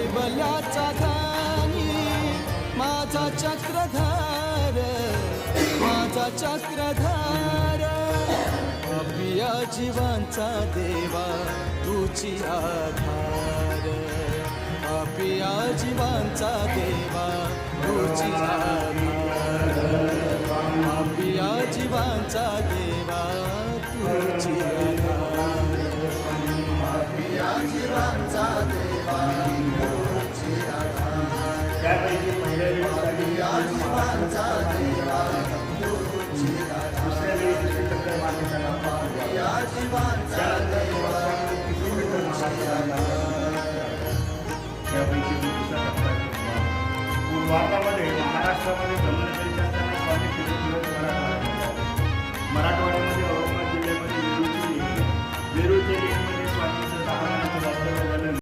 कैवल्याचा धानी माझा चक्रधार, माझा चक्रधार. पापिया जीवांचा देवा तुझी आधार, पापिया जीवांचा देवा तुझी आधार, पापिया जीवांचा देवा तुझी आधार, पापिया जीवांचा देवा तुझी आधार, पापिया जीवांचा देवा तुझी आधार, पापिया जीवांचा देवा तुझी आधार. त्यापैकी दुसरा टप्पा पूर्वार्धामध्ये महाराष्ट्रामध्ये